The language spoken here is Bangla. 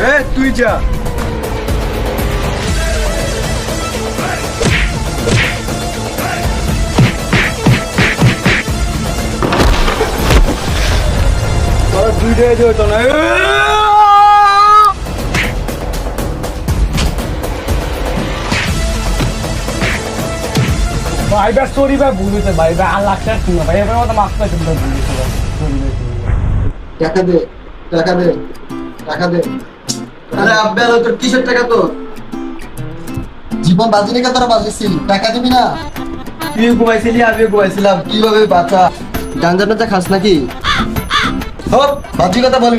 এ তুই যা। তোরা দুইটাই যেত না। ভাই ভাই সরি ভাই ভুল হয়েছে ভাই ভাই আর লাগছে না ভাই এবার মতো মাফ করে দিন ভাই ভুল হয়েছে ভাই টাকা দে টাকা দে টাকা দে। আরে আব্বে আলো তোর কিসের টাকা তো? জীবন বাজি রেখে তোরা বাজিয়েছিলি, টাকা দিবি না? তুই ঘুমাইছিলি আমিও ঘুমাইছিলাম, কিভাবে বাঁচা? গাঞ্জা টাঞ্জা খাস নাকি? হপ বাজি কথা বলবি না।